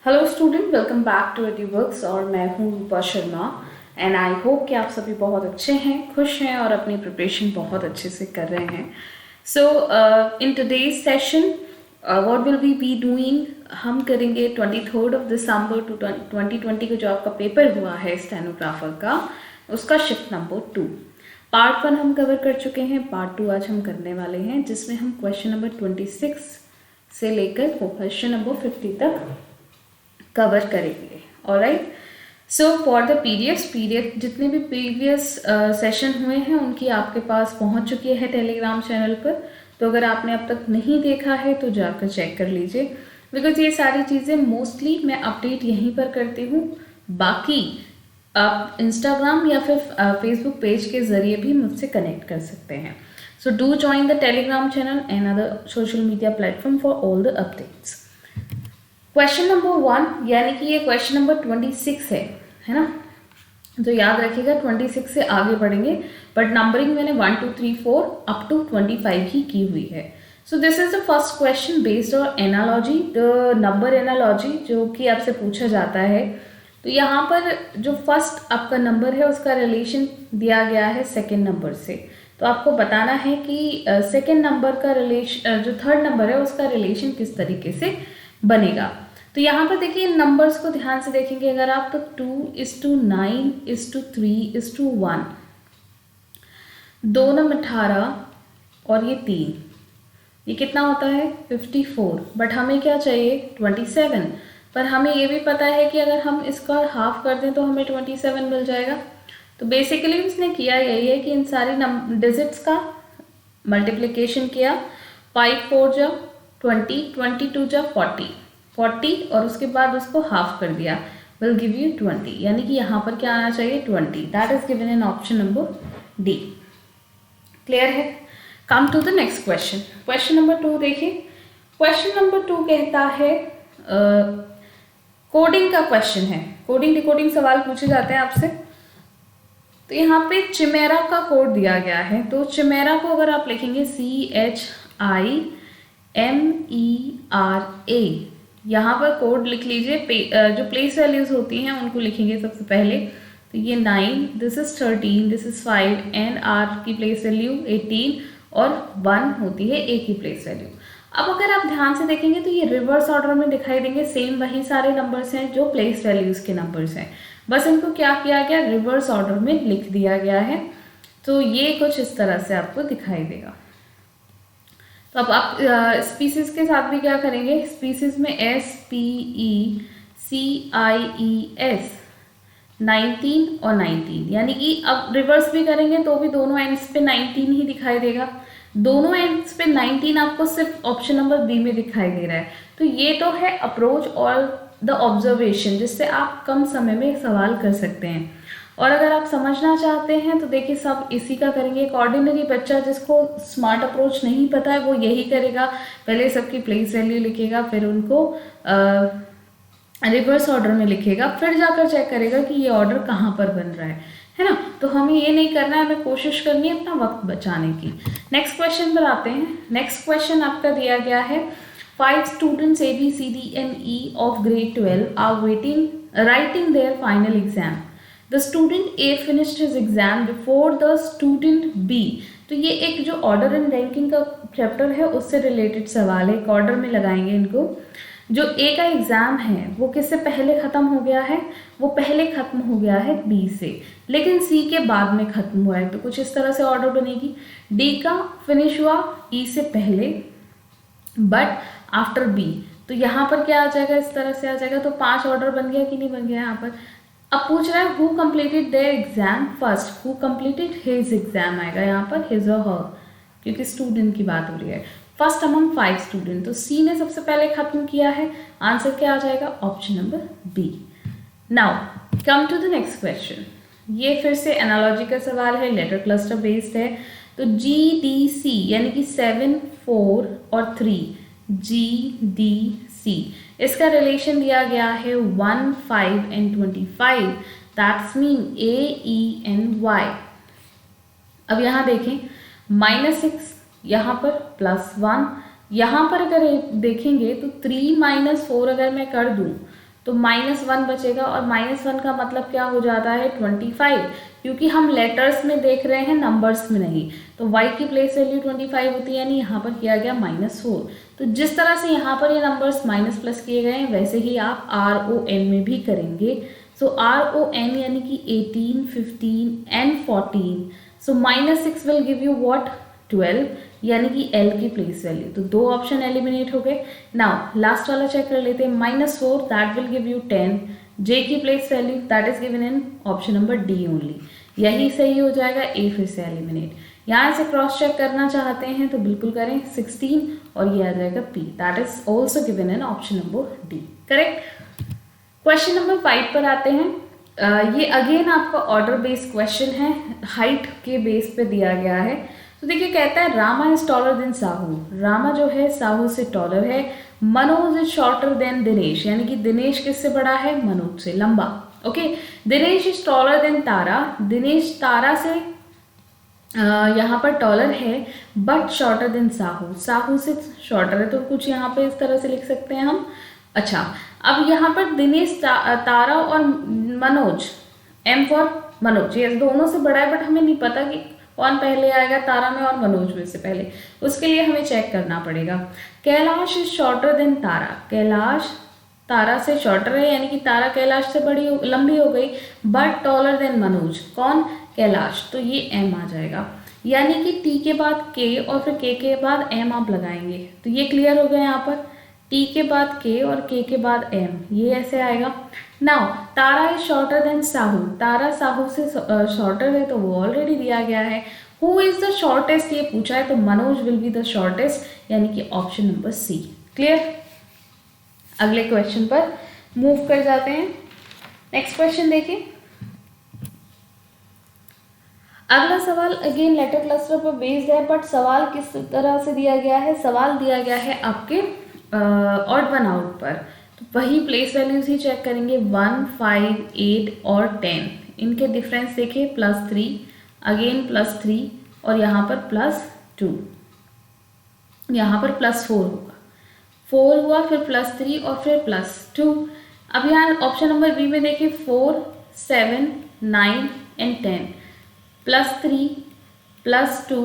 Hello student, welcome back to Eduworks. और मैं हूँ Rupa Sharma and I hope कि आप सभी बहुत अच्छे हैं, खुश हैं और अपनी प्रिपरेशन बहुत अच्छे से कर रहे हैं। So in today's session what will we be doing, हम करेंगे 23 दिसंबर 2020 को जो आपका पेपर हुआ है स्टेनोग्राफर का, उसका शिफ्ट नंबर 2। पार्ट 1 हम कवर कर चुके हैं, पार्ट 2 आज हम करने वाले हैं, जिसमें हम क्वेश्चन नंबर 26 से लेकर क्वेश्चन नंबर 50 तक कवर करेंगे। Alright, so for the PDF जितने भी प्रीवियस सेशन हुए हैं उनकी आपके पास पहुंच चुकी है टेलीग्राम चैनल पर। तो अगर आपने अब तक नहीं देखा है तो जाकर चेक कर लीजिए, बिकॉज ये सारी चीज़ें मोस्टली मैं अपडेट यहीं पर करती हूँ। बाकी आप इंस्टाग्राम या फिर फेसबुक पेज के ज़रिए भी मुझसे कनेक्ट कर सकते हैं। So do join the Telegram channel and other social media platform for all the updates. Question number 1 यानी कि ये क्वेश्चन नंबर 26 है ना। तो याद रखिएगा 26 से आगे बढ़ेंगे, बट नंबरिंग मैंने 1 2 3 4 अप टू 25 ही की हुई है। So this is the first question based on analogy, the number analogy जो कि आपसे पूछा जाता है। तो यहाँ पर जो फर्स्ट आपका नंबर है उसका रिलेशन दिया गया है सेकेंड नंबर से। तो आपको बताना है कि सेकेंड नंबर का रिलेशन, जो थर्ड नंबर है उसका रिलेशन किस तरीके से बनेगा। तो यहाँ पर देखिए नंबर्स को ध्यान से देखेंगे अगर आप, तो 2:9:3:1, 2 नंबर 18 और ये 3, ये कितना होता है 54। बट हमें क्या चाहिए 27। पर हमें ये भी पता है कि अगर हम इसका हाफ कर दें तो हमें 27 मिल जाएगा। तो बेसिकली उसने किया यही है कि इन सारी डिजिट्स का मल्टीप्लिकेशन किया, 5 4 जा 20, 22 जा 40 और उसके बाद उसको हाफ कर दिया, विल गिव यू 20। यानी कि यहाँ पर क्या आना चाहिए 20। That is given in option number D. Clear है। Come to the next question, question number 2 देखिए। क्वेश्चन नंबर 2 कहता है कोडिंग का क्वेश्चन है। कोडिंग डिकोडिंग सवाल पूछे जाते हैं आपसे। तो यहाँ पे चिमेरा का कोड दिया गया है। तो चिमेरा को अगर आप लिखेंगे CHIMERA, यहाँ पर कोड लिख लीजिए। जो प्लेस वैल्यूज होती हैं उनको लिखेंगे सबसे पहले। तो ये 9, this is 13, this is 5, and R की प्लेस वैल्यू 18 और 1 होती है ए की प्लेस वैल्यू। अब अगर आप ध्यान से देखेंगे तो ये रिवर्स ऑर्डर में दिखाई देंगे, सेम वही सारे नंबर्स हैं जो प्लेस वैल्यूज के नंबर्स हैं, बस इनको क्या किया गया रिवर्स ऑर्डर में लिख दिया गया है। तो ये कुछ इस तरह से आपको दिखाई देगा। तो अब आप स्पीसीज के साथ भी क्या करेंगे, स्पीसीज में SPECIES 19 और 19, यानी कि अब रिवर्स भी करेंगे तो भी दोनों एंड्स पे 19 ही दिखाई देगा। दोनों एंड्स पे 19 आपको सिर्फ ऑप्शन नंबर बी में दिखाई दे रहा है। तो ये तो है अप्रोच और द ऑब्जर्वेशन, जिससे आप कम समय में सवाल कर सकते हैं। और अगर आप समझना चाहते हैं तो देखिए सब इसी का करेंगे। एक ऑर्डिनरी बच्चा जिसको स्मार्ट अप्रोच नहीं पता है वो यही करेगा, पहले सबकी प्लेस वैल्यू लिखेगा, फिर उनको रिवर्स ऑर्डर में लिखेगा, फिर जाकर चेक करेगा कि ये ऑर्डर कहाँ पर बन रहा है ना। तो हमें ये नहीं करना है, हमें कोशिश करनी है अपना वक्त बचाने की। नेक्स्ट क्वेश्चन पर आते हैं। नेक्स्ट क्वेश्चन आपका दिया गया है 5 students ABCDE of grade 12 are writing their final exam. The student A finished his exam before the student B. तो ये एक जो ऑर्डर एंड रैंकिंग का चैप्टर है उससे रिलेटेड सवाल है। एक ऑर्डर में लगाएंगे इनको। जो ए का एग्जाम है वो किससे पहले खत्म हो गया है, वो पहले खत्म हो गया है बी से, लेकिन सी के बाद में खत्म हुआ है। तो कुछ इस तरह से ऑर्डर बनेगी। डी का फिनिश हुआ ई से पहले बट आफ्टर बी। तो यहाँ पर क्या आ जाएगा, इस तरह से आ जाएगा। तो 5 ऑर्डर बन गया कि नहीं बन गया यहाँ पर। अब पूछ रहा है who completed there exam first, who completed his exam आएगा यहाँ पर, हिज और हर, क्योंकि स्टूडेंट की बात हो रही है। फर्स्ट अमंग 5 स्टूडेंट, तो सी ने सबसे पहले खत्म किया है। आंसर क्या आ जाएगा option number B. Now come to the next question. ये फिर से एनालॉजी का सवाल है, लेटर क्लस्टर बेस्ड है। तो GDC यानी कि 7 4 और 3, GDC, इसका रिलेशन दिया गया है 1 5 and 25, दैट्स मीन AENY। अब यहाँ देखें -6, यहाँ पर +1, यहाँ पर अगर देखेंगे तो 3 - 4 अगर मैं कर दूँ तो -1 बचेगा, और -1 का मतलब क्या हो जाता है 25, क्योंकि हम लेटर्स में देख रहे हैं, नंबर्स में नहीं। तो y की प्लेस वैल्यू 25 होती है, यानी यहाँ पर किया गया -4। तो जिस तरह से यहाँ पर ये नंबर्स माइनस प्लस किए गए हैं, वैसे ही आप RON में भी करेंगे। सो RON यानी कि 18, 15 and 14। So -6 will give you what 12, यानी कि L की प्लेस वैल्यू। तो 2 ऑप्शन एलिमिनेट हो गए। नाउ लास्ट वाला चेक कर लेते हैं, -4 that will give you 10, J की place value that is given in option number D only, यही सही हो जाएगा। A फिर से एलिमिनेट। यहाँ से क्रॉस चेक करना चाहते हैं तो बिल्कुल करें, 16, और ये आ जाएगा P that is also given in option number D, correct. Question number 5 पर आते हैं। ये अगेन आपका ऑर्डर बेस्ड क्वेश्चन है, हाइट के बेस पे दिया गया है। तो देखिए कहता है Rama is taller than Sahu, Rama जो है साहू से टॉलर है। Manoj is shorter then Dinesh, यानी कि दिनेश किससे बड़ा है, मनोज से, लंबा। Okay, Dinesh is taller than तारा, दिनेश तारा से यहाँ पर टॉलर है, but shorter than Sahu, Sahu से शॉर्टर है। तो कुछ यहाँ पे इस तरह से लिख सकते हैं हम। अच्छा, अब यहाँ पर दिनेश तारा और मनोज, M फॉर मनोज, ये दोनों से बड़ा है, बट हमें नहीं पता कि कौन पहले आएगा तारा में और मनोज में से पहले, उसके लिए हमें चेक करना पड़ेगा। कैलाश इज शॉर्टर देन तारा, कैलाश तारा से शॉर्टर है, यानी कि तारा कैलाश से लंबी हो गई, बट टॉलर देन मनोज, कौन, कैलाश। तो ये M आ जाएगा, यानी कि T के बाद K और फिर K के बाद M आप लगाएंगे। तो ये क्लियर हो गया, यहाँ पर T के बाद K और K के बाद M, ये ऐसे आएगा। Now Tara is shorter than Sahu, Tara Sahu से शॉर्टर है, तो वो ऑलरेडी दिया गया है। हु इज द शॉर्टेस्ट ये पूछा है, तो Manoj will be the shortest, यानी कि ऑप्शन नंबर C, क्लियर। अगले क्वेश्चन पर मूव कर जाते हैं। नेक्स्ट क्वेश्चन देखिए। अगला सवाल अगेन लेटर क्लस्टर पर बेस्ड है, बट सवाल किस तरह से दिया गया है, सवाल दिया गया है आपके ऑड वन आउट पर। तो वही प्लेस वैल्यूज ही चेक करेंगे, 1, 5, 8 और 10। इनके डिफरेंस देखिए, +3, अगेन +3, और यहाँ पर +2, यहाँ पर +4 होगा, 4 हुआ, फिर +3 और फिर +2। अब यहाँ ऑप्शन नंबर बी में देखिए 4, 7, 9 एंड 10, +3, +2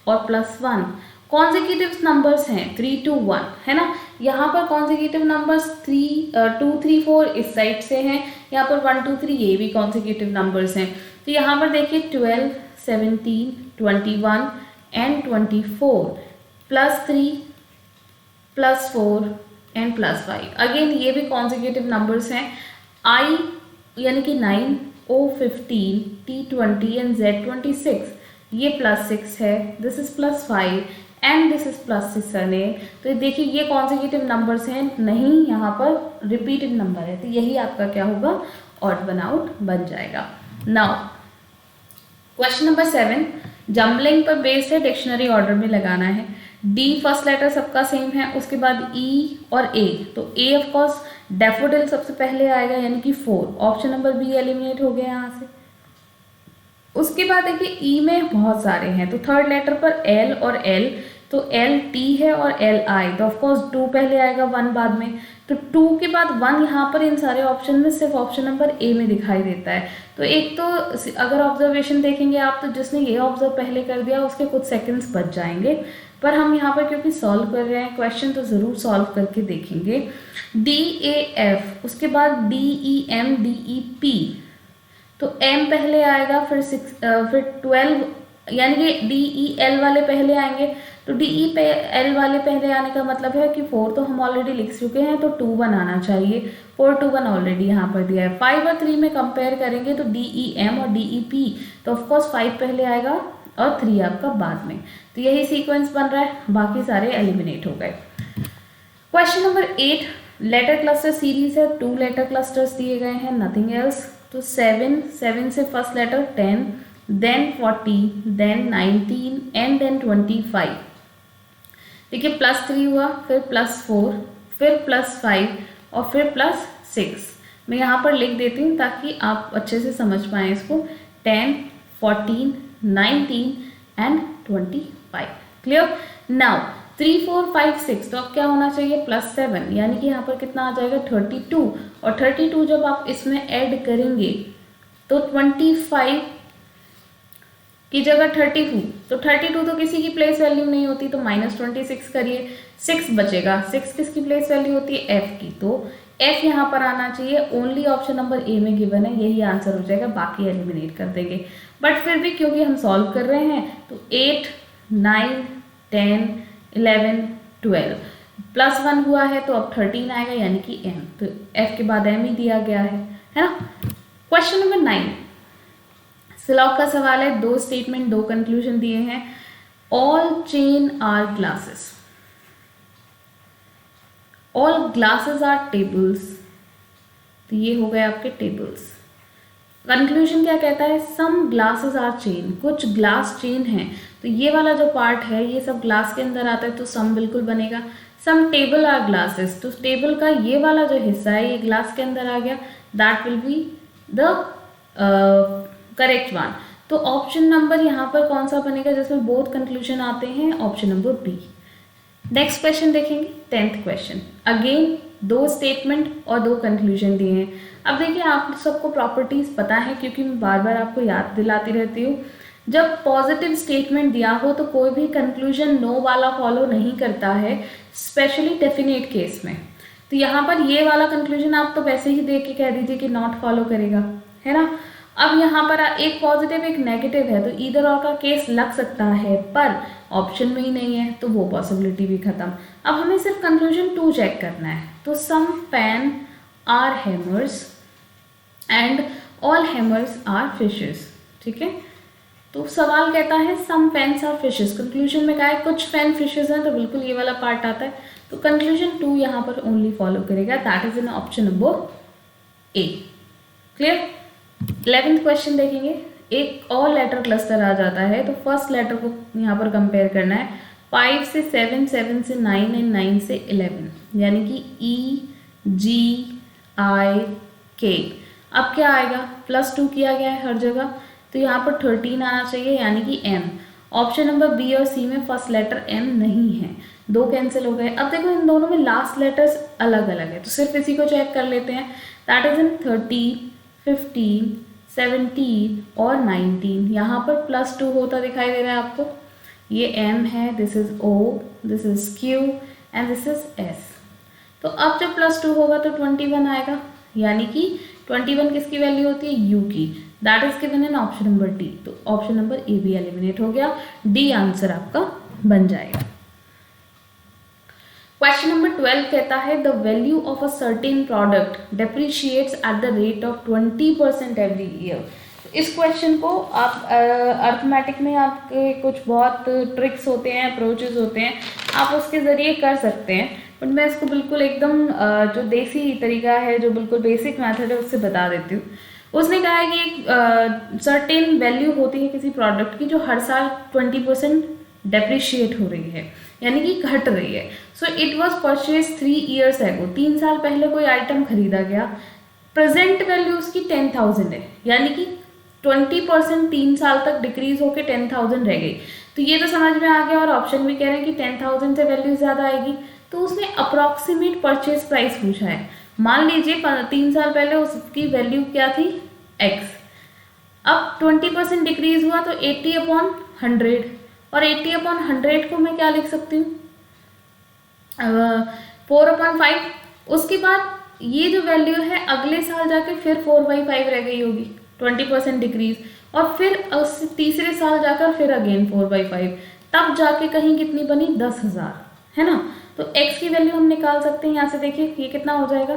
और +1 कॉन्जिक्यूटिव नंबर्स हैं, 3, 2, 1 है ना। यहाँ पर कॉन्जिक्यूटिव नंबर्स 2, 3, 4 इस साइड से हैं, यहाँ पर 1, 2, 3 ये भी कॉन्जिक्यूटिव नंबर्स हैं। तो यहाँ पर देखिए 12, 17, 21 एंड 24, +3, +4 एंड +5। अगेन ये भी कॉन्जिक्यूटिव नंबर्स हैं। I यानी कि 9, O 15, T 20 एंड Z 26, ये +6 है, this is +5 and this is +6 है। तो देखिए ये कॉन्जिक्यूटिव नंबर्स हैं, नहीं यहाँ पर रिपीटेड नंबर है, तो यही आपका क्या होगा, ऑड वन आउट बन जाएगा। नाउ क्वेश्चन नंबर 7 जम्बलिंग पर बेस्ड है, डिक्शनरी ऑर्डर में लगाना है। D फर्स्ट लेटर सबका सेम है, उसके बाद E और A, तो A ऑफ कोर्स डैफोडिल सबसे पहले आएगा, यानी कि 4, ऑप्शन नंबर बी एलिमिनेट हो गया यहाँ से। उसके बाद देखिए E में बहुत सारे हैं, तो थर्ड लेटर पर L और L, तो L T है और L I, तो ऑफकोर्स 2 पहले आएगा, 1 बाद में। तो 2 के बाद 1 यहाँ पर इन सारे ऑप्शन में सिर्फ ऑप्शन नंबर A में दिखाई देता है। तो एक तो अगर ऑब्जर्वेशन देखेंगे आप, तो जिसने ये ऑब्जर्व पहले कर दिया उसके कुछ सेकंड्स बच जाएंगे, पर हम यहाँ पर क्योंकि सॉल्व कर रहे हैं क्वेश्चन, तो ज़रूर सॉल्व करके देखेंगे। D A F, उसके बाद D E M D E P, तो M पहले आएगा, फिर 12, यानी कि D E L वाले पहले आएंगे। तो D E L वाले पहले आने का मतलब है कि 4 तो हम ऑलरेडी लिख चुके हैं, तो 2 1 आना चाहिए, 4 2 1 ऑलरेडी यहाँ पर दिया है। 5 और 3 में कंपेयर करेंगे तो D E M और D E P, तो ऑफकोर्स 5 पहले आएगा और 3 आपका बाद में। तो यही सीक्वेंस बन रहा है, बाकी सारे एलिमिनेट हो गए। Question number 8 letter cluster series है, 2 लेटर क्लस्टर्स दिए गए हैं, नथिंग एल्स। तो 7 से first letter 10, then 40, then 19 and then 25। देखिए +3 हुआ, फिर +4, फिर +5 और फिर +6। मैं यहाँ पर लिख देती हूँ ताकि आप अच्छे से समझ पाएँ इसको। 10, 14, 19 एंड 25, क्लियर। नाउ 3, 4, 5, 6, तो अब क्या होना चाहिए +7, यानी कि यहाँ पर कितना आ जाएगा 32, और 32 जब आप इसमें ऐड करेंगे तो 25 की जगह 32, तो 32 तो किसी की प्लेस वैल्यू नहीं होती, तो -26 करिए, 6 बचेगा। 6 किसकी प्लेस वैल्यू होती है एफ की, तो एफ यहाँ पर आना चाहिए। ओनली ऑप्शन नंबर ए में गिवन है, यही आंसर हो जाएगा, बाकी एलिमिनेट कर देंगे। बट फिर भी क्योंकि हम सॉल्व कर रहे हैं तो 8, 9, 10, 11, 12 +1 हुआ है तो अब 13 आएगा, यानी कि एम, तो एफ के बाद एम ही दिया गया है ना। क्वेश्चन नंबर 9 स्लॉग का सवाल है, 2 स्टेटमेंट 2 कंक्लूजन दिए हैं। All chain are glasses, all glasses are tables, तो ये हो गए आपके टेबल्स। कंक्लूजन क्या कहता है, सम ग्लासेस आर चेन, कुछ ग्लास चेन है, तो ये वाला जो पार्ट है ये सब ग्लास के अंदर आता है, तो सम बिल्कुल बनेगा। सम टेबल आर ग्लासेस, तो टेबल का ये वाला जो हिस्सा है ये ग्लास के अंदर आ गया, that will be the correct one. तो ऑप्शन नंबर यहाँ पर कौन सा बनेगा जिसमें बोथ कंक्लूजन आते हैं, option number B. Next question देखेंगे, 10th क्वेश्चन। अगेन 2 स्टेटमेंट और 2 कंक्लूजन दिए हैं। अब देखिए आप सबको प्रॉपर्टीज पता है, क्योंकि मैं बार बार आपको याद दिलाती रहती हूँ, जब पॉजिटिव स्टेटमेंट दिया हो तो कोई भी कंक्लूजन नो वाला फॉलो नहीं करता है, स्पेशली डेफिनेट केस में। तो यहाँ पर ये वाला कंक्लूजन आप तो वैसे ही देख के कह दीजिए कि नॉट फॉलो करेगा, है ना। अब यहाँ पर एक पॉजिटिव एक नेगेटिव है, तो ईदर और का केस लग सकता है, पर ऑप्शन में ही नहीं है, तो वो पॉसिबिलिटी भी खत्म। अब हमें सिर्फ कंक्लूजन 2 चेक करना है, तो some pen are hammers and all hammers are fishes, ठीक है। तो सवाल कहता है some pens are fishes, conclusion में कहा है कुछ पेन फिशेस हैं, तो बिल्कुल ये वाला पार्ट आता है, तो कंक्लूजन 2 यहाँ पर ओनली फॉलो करेगा, that is in option number A. Clear. 11th question देखेंगे, एक और लेटर क्लस्टर आ जाता है, तो फर्स्ट लेटर को यहाँ पर कंपेयर करना है, 5 से 7, 7 से 9 एंड 9 से 11, यानी कि EGIK। अब क्या आएगा, +2 किया गया है हर जगह, तो यहाँ पर 13 आना चाहिए, यानी कि M। ऑप्शन नंबर बी और सी में फर्स्ट लेटर M नहीं है, 2 कैंसिल हो गए। अब देखो इन दोनों में लास्ट लेटर्स अलग अलग है, तो सिर्फ इसी को चेक कर लेते हैं, दैट इज इन 13, 15, 17 और 19। यहाँ पर +2 होता दिखाई दे रहा है आपको, ये M है, this is O, this is Q and this is S। तो अब जब +2 होगा तो 21 आएगा, यानी कि 21 किसकी वैल्यू होती है, U की, that is given in option number D. तो ऑप्शन नंबर ए भी एलिमिनेट हो गया, डी आंसर आपका बन जाएगा। क्वेश्चन नंबर 12 कहता है the value of a certain product depreciates at the rate of 20% every year. इस क्वेश्चन को आप अर्थमेटिक में आपके कुछ बहुत ट्रिक्स होते हैं, अप्रोचेस होते हैं, आप उसके ज़रिए कर सकते हैं, बट मैं इसको बिल्कुल एकदम जो देसी तरीका है, जो बिल्कुल बेसिक मेथड है, उससे बता देती हूँ। उसने कहा है कि एक सर्टेन वैल्यू होती है किसी प्रोडक्ट की जो हर साल 20% डेप्रिशिएट हो रही है, यानी कि घट रही है। So it was purchase 3 years ago, 3 साल पहले कोई आइटम खरीदा गया, प्रेजेंट वैल्यू उसकी 10,000 है, यानी कि 20% 3 साल तक डिक्रीज होकर 10,000 रह गई। तो ये तो समझ में आ गया, और ऑप्शन भी कह रहे हैं कि 10,000 से वैल्यू ज़्यादा आएगी, तो उसने अप्रॉक्सीमेट परचेज प्राइस पूछा है। मान लीजिए 3 साल पहले उसकी वैल्यू क्या थी, x, अब 20% डिक्रीज हुआ तो 80/100, और 80/100 को मैं क्या लिख सकती हूँ, 4/5। उसके बाद ये जो वैल्यू है अगले साल जाके फिर 4/5 रह गई होगी, 20% डिक्रीज, और फिर उससे तीसरे साल जाकर फिर अगेन 4/5, तब जाके कहीं कितनी बनी, 10,000, है ना। तो x की वैल्यू हम निकाल सकते हैं, यहाँ से देखिए ये कितना हो जाएगा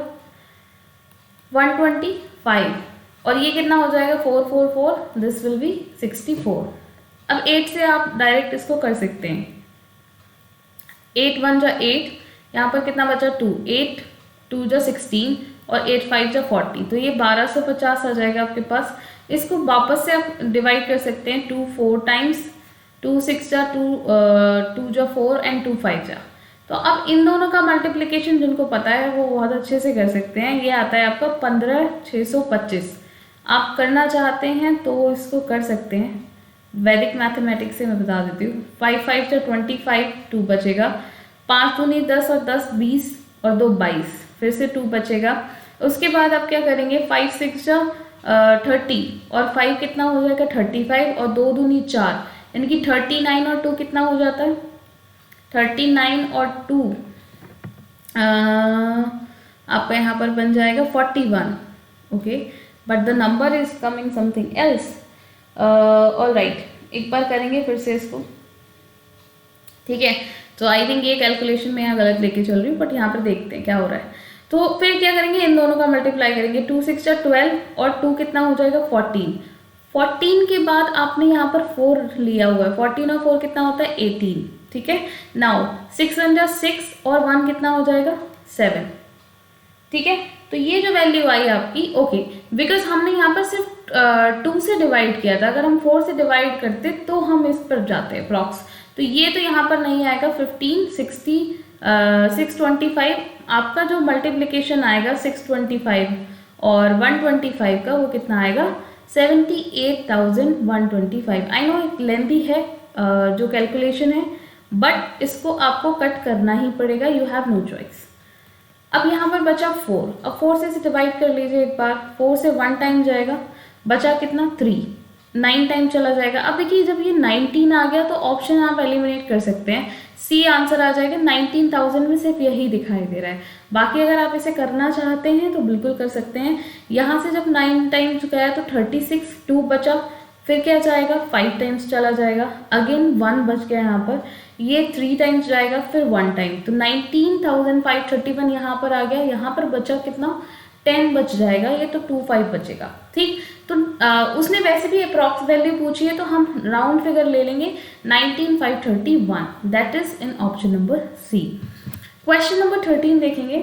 125, और ये कितना हो जाएगा 444, दिस विल बी 64। अब 8 से आप डायरेक्ट इसको कर सकते हैं, 8 1 जा 8, यहाँ पर कितना बचा 2, 8 2 जा 16 और 8 5 जा 40, तो ये 1250 आ जाएगा आपके पास। इसको वापस से आप डिवाइड कर सकते हैं, 2 4 टाइम्स, 2 6 जा 2 जा 4 एंड 2 5 जा। तो अब इन दोनों का मल्टीप्लिकेशन जिनको पता है वो बहुत अच्छे से कर सकते हैं, ये आता है आपका 15,625। आप करना चाहते हैं तो इसको कर सकते हैं, वैदिक मैथमेटिक्स से मैं बता देती हूँ। 5 5 जा 25, 2 बचेगा, 5 दूनी 10 और 10 20 और 2 22, फिर से 2 बचेगा। उसके बाद आप क्या करेंगे, 5 6 जा 30 और 5 कितना हो जाएगा 35 और 2 दूनी 4, यानी कि 39 और 2 कितना हो जाता है 39 और 2 आपका यहाँ पर बन जाएगा 41। Okay, but the number is coming something else. All right, एक बार करेंगे फिर से इसको, ठीक है। तो आई थिंक ये कैलकुलेशन में यहाँ गलत लेके चल रही हूँ, बट यहाँ पर देखते हैं क्या हो रहा है। तो फिर क्या करेंगे, इन दोनों का मल्टीप्लाई करेंगे, 2 6 जा 12 और 2 कितना हो जाएगा 14। 14 के बाद आपने यहाँ पर 4 लिया हुआ है, 14 और 4 कितना होता है 18, ठीक है। नाउ 6 1 जा 6 और 1 कितना हो जाएगा 7, ठीक है। तो ये जो वैल्यू आई आपकी, ओके, बिकॉज हमने यहाँ पर सिर्फ 2 से डिवाइड किया था, अगर हम 4 से डिवाइड करते तो हम इस पर जाते हैं अप्रॉक्स, तो ये तो यहाँ पर नहीं आएगा। 15 60 625 आपका जो मल्टीप्लिकेशन आएगा 625 और 125 का, वो कितना आएगा 78,125। आई नो एक लेंथी है जो कैलकुलेशन है, बट इसको आपको कट करना ही पड़ेगा, यू हैव नो चॉइस। अब यहाँ पर बचा 4, अब 4 से डिवाइड कर लीजिए एक बार, 4 से 1 टाइम जाएगा, बचा कितना 3, 9 टाइम चला जाएगा। अब देखिए जब ये 19 आ गया तो ऑप्शन आप एलिमिनेट कर सकते हैं, सी आंसर आ जाएगा। 19,000 में सिर्फ यही दिखाई दे रहा है, बाकी अगर आप इसे करना चाहते हैं तो बिल्कुल कर सकते हैं। यहाँ से जब 9 टाइम्स गया तो 36, 2 बचा, फिर क्या जाएगा 5 टाइम्स चला जाएगा, अगेन 1 बच गया यहाँ पर, ये 3 टाइम्स जाएगा, फिर 1 टाइम, तो 19,531 यहाँ पर आ गया। यहाँ पर बचा कितना 10 बच जाएगा, ये तो 25 बचेगा, ठीक। तो उसने वैसे भी अप्रॉक्स वैल्यू पूछी है तो हम राउंड फिगर ले लेंगे 19,531, that is in option number C. Question number 13 देखेंगे।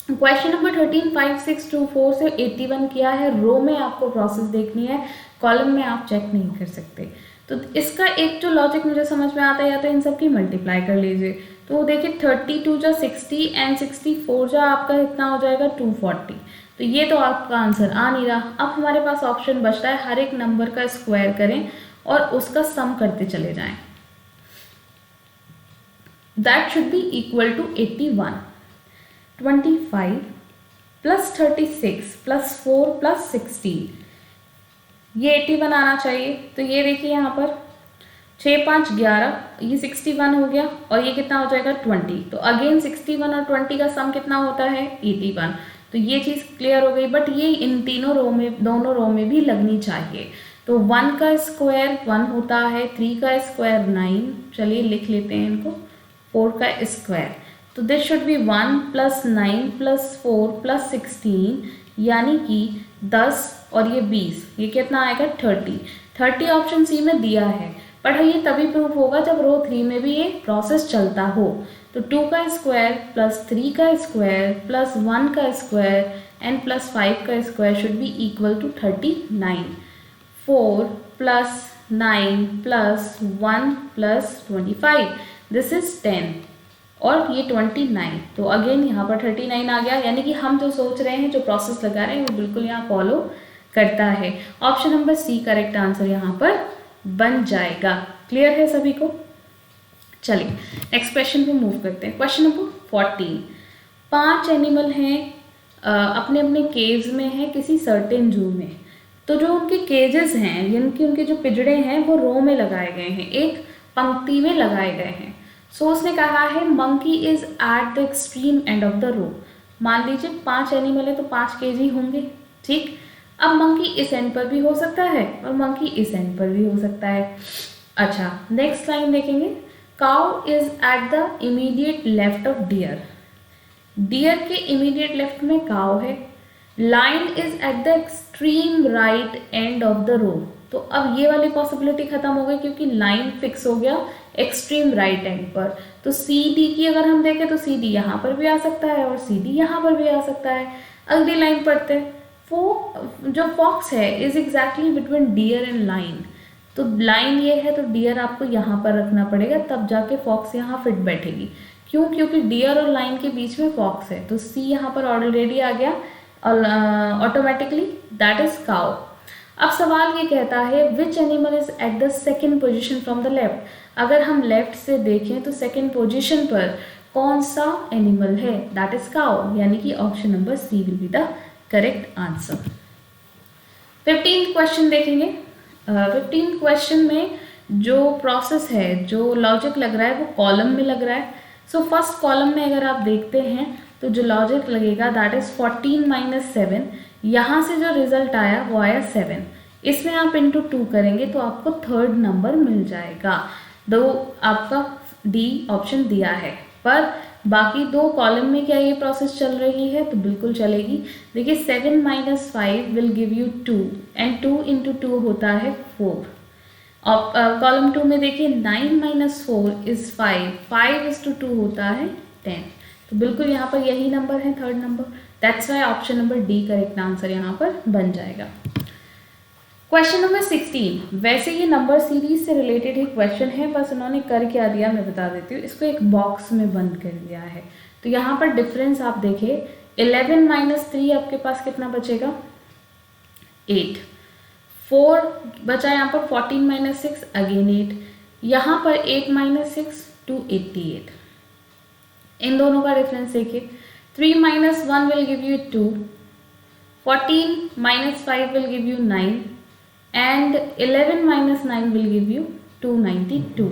क्वेश्चन नंबर 13 5624 से 81 किया है, रो में आपको प्रोसेस देखनी है, कॉलम में आप चेक नहीं कर सकते। तो इसका एक जो लॉजिक मुझे समझ में आता है, या तो इन सब की मल्टीप्लाई कर लीजिए। तो देखिए 32 जा 60 एंड 64 जा आपका कितना हो जाएगा 240, तो ये तो आपका आंसर आ नहीं रहा। अब हमारे पास ऑप्शन बचता है हर एक नंबर का स्क्वायर करें और उसका सम करते चले जाएं, that should be equal to 81। 25 plus 36 plus 4 plus 16, ये 81 आना चाहिए। तो ये देखिए यहाँ पर 6 5 11, ये 61 हो गया और ये कितना हो जाएगा 20। तो अगेन 61 और 20 का सम कितना होता है 81। तो ये चीज़ क्लियर हो गई, बट ये इन तीनों रो में, दोनों रो में भी लगनी चाहिए। तो 1 का स्क्वायर 1 होता है, 3 का स्क्वायर 9, चलिए लिख लेते हैं इनको, 4 का स्क्वायर, तो this should be 1 plus 9 plus 4 plus 16, यानी कि 10 और ये 20, ये कितना आएगा 30। 30 ऑप्शन सी में दिया है, बट ये तभी प्रूफ होगा जब रो 3 में भी ये प्रोसेस चलता हो। तो 2 का स्क्वायर प्लस 3 का स्क्वायर प्लस 1 का स्क्वायर एंड प्लस 5 का square should be equal to 39। 4 plus 9 plus 1 plus 25, this is 10 और ये 29। तो अगेन यहाँ पर 39 आ गया, यानी कि हम जो सोच रहे हैं, जो प्रोसेस लगा रहे हैं, वो बिल्कुल यहाँ फॉलो करता है। Option number C correct answer यहाँ पर बन जाएगा। क्लियर है सभी को? चलिए नेक्स्ट क्वेश्चन पे मूव करते हैं। Question number 14। 5 एनिमल हैं, अपने अपने केव्स में हैं किसी सर्टेन जू में। तो जो उनके केजेस हैं, जिनके उनके जो पिंजड़े हैं वो रो में लगाए गए हैं, एक पंक्ति में लगाए गए हैं। सो उसने कहा है monkey is at the extreme end of the row. मान लीजिए 5 एनिमल है तो 5 केजी होंगे, ठीक। अब मंकी इस एंड पर भी हो सकता है और मंकी इस एंड पर भी हो सकता है। अच्छा, नेक्स्ट लाइन देखेंगे। Cow is at the immediate left of deer. Deer के इमीडिएट लेफ्ट में काउ है। Lion is at the extreme right end of the row. तो अब ये वाली पॉसिबिलिटी खत्म हो गई क्योंकि लाइन फिक्स हो गया एक्सट्रीम राइट एंड पर। तो सी डी की अगर हम देखें तो सी डी यहाँ पर भी आ सकता है और सी डी यहाँ पर भी आ सकता है। अगली लाइन पढ़ते हैं। जो फॉक्स है is exactly between deer and lion. तो लाइन ये है तो डियर आपको यहाँ पर रखना पड़ेगा, तब जाके फॉक्स यहाँ फिट बैठेगी। क्यों? क्योंकि डियर और लाइन के बीच में फॉक्स है। तो सी यहाँ पर ऑलरेडी आ गया ऑटोमेटिकली, दैट इज काउ। अब सवाल ये कहता है which animal is at the second position from the left. अगर हम लेफ्ट से देखें तो सेकेंड पोजिशन पर कौन सा एनिमल है, दैट इज काउ, यानी कि option number C will be the correct answer. 15th question देखेंगे। 15th क्वेश्चन में जो प्रोसेस है, जो लॉजिक लग रहा है वो कॉलम में लग रहा है। सो फर्स्ट कॉलम में अगर आप देखते हैं तो जो लॉजिक लगेगा दैट इज 14 माइनस 7, यहाँ से जो रिजल्ट आया वो आया 7, इसमें आप इंटू 2 करेंगे तो आपको थर्ड नंबर मिल जाएगा। दो आपका डी ऑप्शन दिया है, पर बाकी दो कॉलम में क्या ये प्रोसेस चल रही है, तो बिल्कुल चलेगी। देखिए 7 minus 5 will give you 2 and 2 into 2 होता है 4। और कॉलम 2 में देखिए 9 माइनस 4 इज 5, 5 इज टू 2 होता है 10। तो बिल्कुल यहाँ पर यही नंबर है third number, that's why option number D correct answer यहाँ पर बन जाएगा। क्वेश्चन नंबर 16, वैसे ये नंबर सीरीज से रिलेटेड ही क्वेश्चन है, बस उन्होंने कर क्या दिया मैं बता देती हूँ। इसको एक बॉक्स में बंद कर दिया है। तो यहाँ पर डिफरेंस आप देखिए 11 माइनस 3 आपके पास कितना बचेगा 8, 4 बचा यहाँ पर 14 माइनस 6 अगेन 8, यहाँ पर 8 माइनस 6 288। इन दोनों का डिफरेंस देखिए 3 minus 1 will give you 2, 14 minus 5 will give you 9 and 11 minus 9 will give you 292।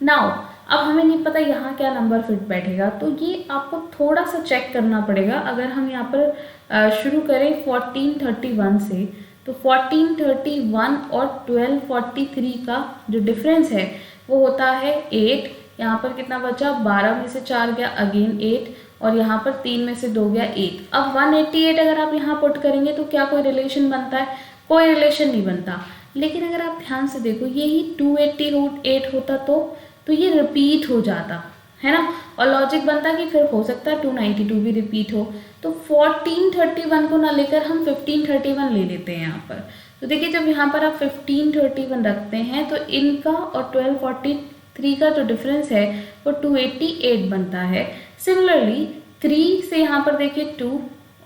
Now अब हमें नहीं पता यहाँ क्या नंबर फिट बैठेगा, तो ये आपको थोड़ा सा चेक करना पड़ेगा। अगर हम यहाँ पर शुरू करें 1431 से, तो 1431 और 1243 का जो डिफरेंस है वो होता है 8। यहाँ पर कितना बचा 12 में से 4 गया अगेन 8, और यहाँ पर 3 में से 2 गया 8। अब 188 अगर आप यहाँ पुट करेंगे तो क्या कोई रिलेशन बनता है, कोई रिलेशन नहीं बनता। लेकिन अगर आप ध्यान से देखो यही 288 होता तो ये रिपीट हो जाता है ना, और लॉजिक बनता कि फिर हो सकता है 292 भी रिपीट हो। तो 1431 को ना लेकर हम 1531 ले लेते हैं यहाँ पर। तो देखिए जब यहाँ पर आप 1531 रखते हैं तो इनका और 1243 का जो डिफरेंस है वो 288 बनता है। सिमिलरली 3 से यहाँ पर देखिए 2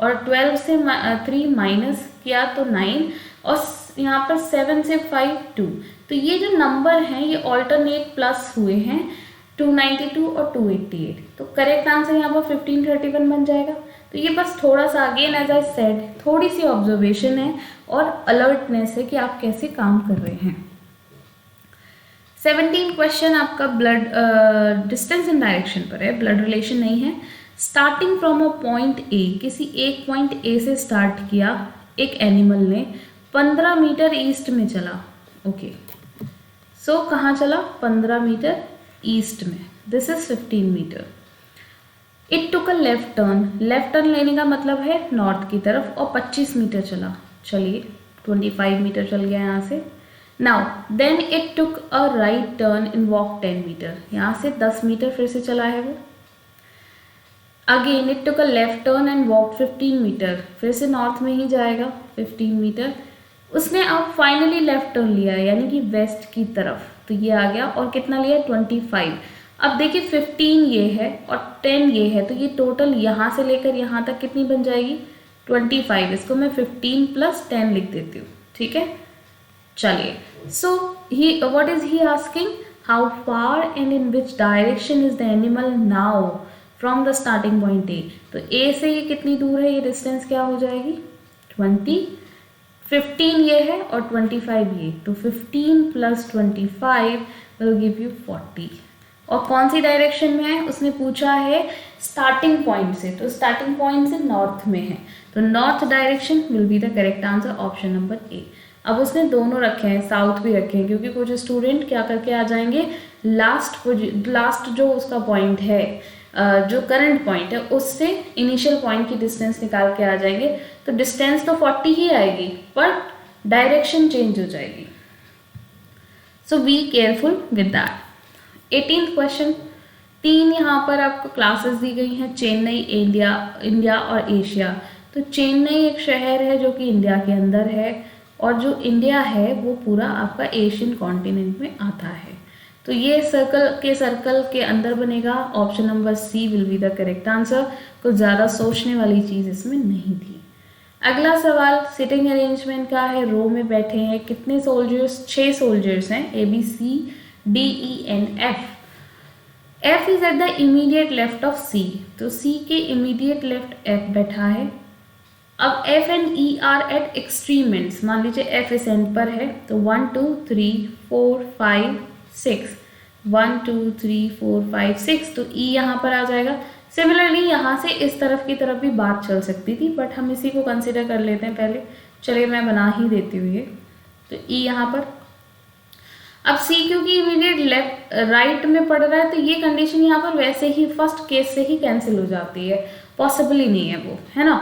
और 12 से 3 माइनस किया तो 9, और यहाँ पर 7 से 5 2। तो ये जो नंबर हैं ये ऑल्टरनेट प्लस हुए हैं 292 और 288। तो करेक्ट आंसर यहाँ पर 1531 बन जाएगा। तो ये बस थोड़ा सा अगेन एज आई सेड थोड़ी सी ऑब्जर्वेशन है और अलर्टनेस है कि आप कैसे काम कर रहे हैं। 17 क्वेश्चन आपका ब्लड डिस्टेंस इन डायरेक्शन पर है, ब्लड रिलेशन नहीं है। Starting from a point A, किसी एक पॉइंट ए से स्टार्ट किया एक एनिमल ने, 15 मीटर ईस्ट में चला। ओके सो कहाँ चला 15 मीटर ईस्ट में, this is 15 meter. It took a left turn, left turn लेने का मतलब है नॉर्थ की तरफ, और 25 मीटर चला। चलिए 25 मीटर चल गया यहाँ से। Now then it took a right turn in walk 10 meter, यहाँ से 10 मीटर फिर से चला है वो। Again it took a left turn and walk 15 meter, फिर से नॉर्थ में ही जाएगा 15 मीटर। उसने अब फाइनली लेफ्ट टर्न लिया यानी कि वेस्ट की तरफ, तो ये आ गया, और कितना लिया 25। अब देखिए 15 ये है और 10 ये है, तो ये टोटल यहाँ से लेकर यहाँ तक कितनी बन जाएगी 25। इसको मैं 15 प्लस 10 लिख देती हूँ, ठीक है। चलिए so he what is he asking, how far and in which direction is the animal now from the starting point A. तो ए से ये कितनी दूर है, ये डिस्टेंस क्या हो जाएगी 20, 15 ये है और 25 ये, तो 15 प्लस 25 विल गिव यू 40। और कौन सी डायरेक्शन में है, उसने पूछा है स्टार्टिंग पॉइंट से, तो स्टार्टिंग पॉइंट से नॉर्थ में है, तो north direction will be the correct answer, option number A. अब उसने दोनों रखे हैं, साउथ भी रखे हैं, क्योंकि कुछ स्टूडेंट क्या करके आ जाएंगे लास्ट जो उसका पॉइंट है, जो करंट पॉइंट है उससे इनिशियल पॉइंट की डिस्टेंस निकाल के आ जाएंगे। तो डिस्टेंस तो 40 ही आएगी पर डायरेक्शन चेंज हो जाएगी। So be careful with that. 18th question, 3 यहाँ पर आपको क्लासेस दी गई हैं, चेन्नई, इंडिया और एशिया। तो चेन्नई एक शहर है जो कि इंडिया के अंदर है, और जो इंडिया है वो पूरा आपका एशियन कॉन्टिनेंट में आता है। तो ये सर्कल के अंदर बनेगा, option number C will be the correct answer. कुछ ज़्यादा सोचने वाली चीज़ इसमें नहीं थी। अगला सवाल सिटिंग अरेंजमेंट का है, रो में बैठे हैं कितने सोल्जर्स, 6 सोल्जर्स हैं, ABCDENF। F is at the immediate left of C, तो C के इमीडिएट लेफ्ट F बैठा है। अब F and E are at extreme ends, मान लीजिए F इस एंड पर है, तो 1 2 3 4 5 6, 1 2 3 4 5 6, तो E यहाँ पर आ जाएगा। सिमिलरली यहाँ से इस तरफ की तरफ भी बात चल सकती थी, बट हम इसी को कंसिडर कर लेते हैं पहले। चलिए मैं बना ही देती हूँ ये, तो E यहाँ पर। अब C क्योंकि इमीडिएट लेफ्ट राइट में पड़ रहा है, तो ये कंडीशन यहाँ पर वैसे ही फर्स्ट केस से ही कैंसिल हो जाती है, पॉसिबल ही नहीं है वो, है ना।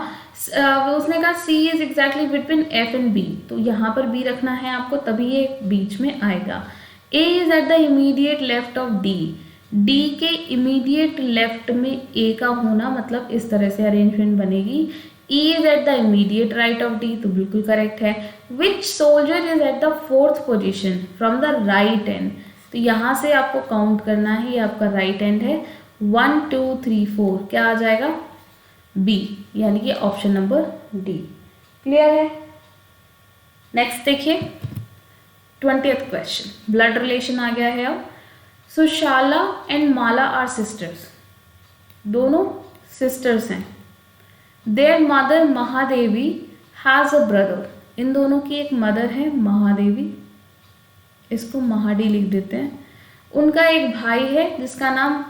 उसने कहा C is exactly between F and B, तो यहाँ पर B रखना है आपको, तभी ये बीच में आएगा। A is at the immediate left of D, D के इमीडिएट लेफ्ट में A का होना, मतलब इस तरह से अरेंजमेंट बनेगी। E is at the immediate right of D, तो बिल्कुल करेक्ट है। Which soldier is at the 4th position from the right end, तो यहाँ से आपको काउंट करना है, ये आपका राइट एंड है। 1 2 3 4, क्या आ जाएगा? B, यानी कि ऑप्शन नंबर D। क्लियर है? नेक्स्ट देखिए 20th क्वेश्चन, ब्लड रिलेशन आ गया है अब। Sushala and Mala are sisters, दोनों सिस्टर्स हैं। Their mother Mahadevi has a brother, इन दोनों की एक मदर है महादेवी, इसको महाडी लिख देते हैं। उनका एक भाई है जिसका नाम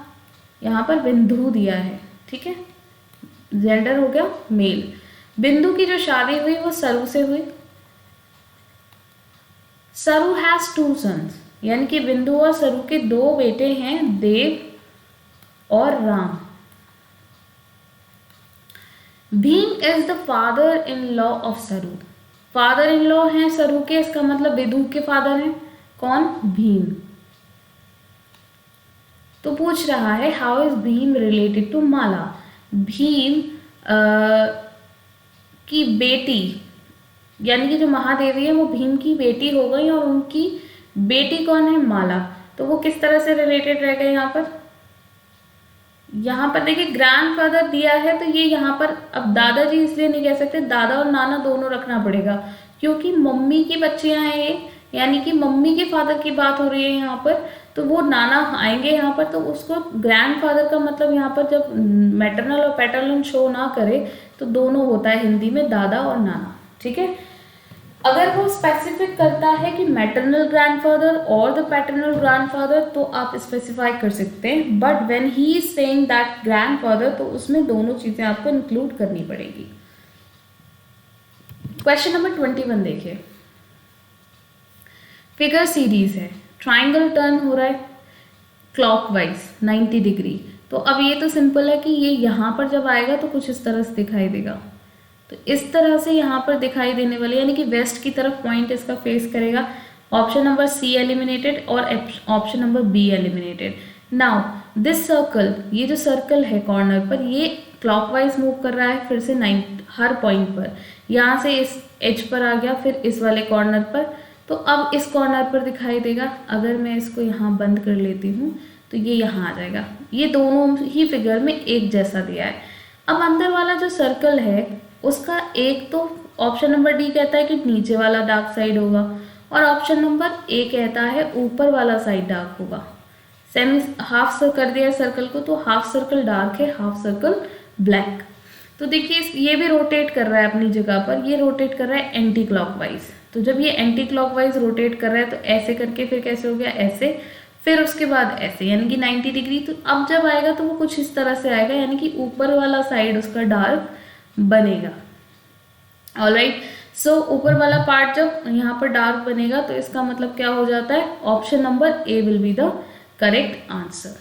यहाँ पर बिंदु दिया है, ठीक है, जेंडर हो गया मेल। बिंदु की जो शादी हुई वो सरू से हुई। सरू हैज़ 2 सन्स, यानी कि बिंदु और सरू के 2 बेटे हैं, देव और Ram. Bhim is the father in law of सरू, फादर इन लॉ हैं सरू के, इसका मतलब बिंदु के फादर हैं कौन? भीम। तो पूछ रहा है how is Bhim related to Mala. Bhim की बेटी, यानी कि जो महादेवी है वो भीम की बेटी हो गई, और उनकी बेटी कौन है? माला। तो वो किस तरह से रिलेटेड रह गए यहाँ पर? यहाँ पर देखिए ग्रैंडफादर दिया है, तो ये यहाँ पर अब दादाजी इसलिए नहीं कह सकते, दादा और नाना दोनों रखना पड़ेगा, क्योंकि मम्मी की बच्चियां हैं ये, यानी कि मम्मी के फादर की बात हो रही है यहाँ पर, तो वो नाना आएंगे यहाँ पर, तो उसको ग्रैंडफादर का मतलब यहाँ पर जब मैटरनल और पैटर्नल शो ना करे तो दोनों होता है हिंदी में, दादा और नाना, ठीक है। अगर वो स्पेसिफिक करता है कि मैटरनल ग्रैंडफादर और द पैटर्नल ग्रैंडफादर, तो आप स्पेसिफाई कर सकते हैं, but when he is saying that grandfather, तो उसमें दोनों चीजें आपको इंक्लूड करनी पड़ेगी। क्वेश्चन नंबर 21 देखिए, फिगर सीरीज है, ट्राइंगल टर्न हो रहा है क्लॉकवाइज 90 डिग्री। तो अब ये तो सिंपल है कि ये यहाँ पर जब आएगा तो कुछ इस तरह से दिखाई देगा, तो इस तरह से यहाँ पर दिखाई देने वाले, यानी कि वेस्ट की तरफ पॉइंट इसका फेस करेगा। ऑप्शन नंबर सी एलिमिनेटेड और option number be eliminated. Now this circle, ये जो सर्कल है कॉर्नर पर, ये क्लॉकवाइज मूव कर रहा है फिर से 9 हर पॉइंट पर, यहाँ से इस एज पर आ गया, फिर इस वाले कॉर्नर पर, तो अब इस कॉर्नर पर दिखाई देगा। अगर मैं इसको यहाँ बंद कर लेती हूँ तो ये यहाँ आ जाएगा। ये दोनों ही फिगर में एक जैसा दिया है। अब अंदर वाला जो सर्कल है उसका एक तो ऑप्शन नंबर डी कहता है कि नीचे वाला डार्क साइड होगा, और ऑप्शन नंबर ए कहता है ऊपर वाला साइड डार्क होगा। सेमी हाफ कर दिया सर्कल को, तो हाफ सर्कल डार्क है, हाफ सर्कल ब्लैक। तो देखिए ये भी रोटेट कर रहा है अपनी जगह पर, ये रोटेट कर रहा है एंटी क्लॉकवाइज। तो जब ये एंटी क्लॉकवाइज रोटेट कर रहा है तो ऐसे करके फिर कैसे हो गया, ऐसे, फिर उसके बाद ऐसे, यानी कि 90 डिग्री। तो अब जब आएगा तो वो कुछ इस तरह से आएगा, यानी कि ऊपर वाला साइड उसका डार्क बनेगा। ऑलराइट, सो ऊपर वाला पार्ट जब यहाँ पर डार्क बनेगा तो इसका मतलब क्या हो जाता है, option number A will be the correct answer.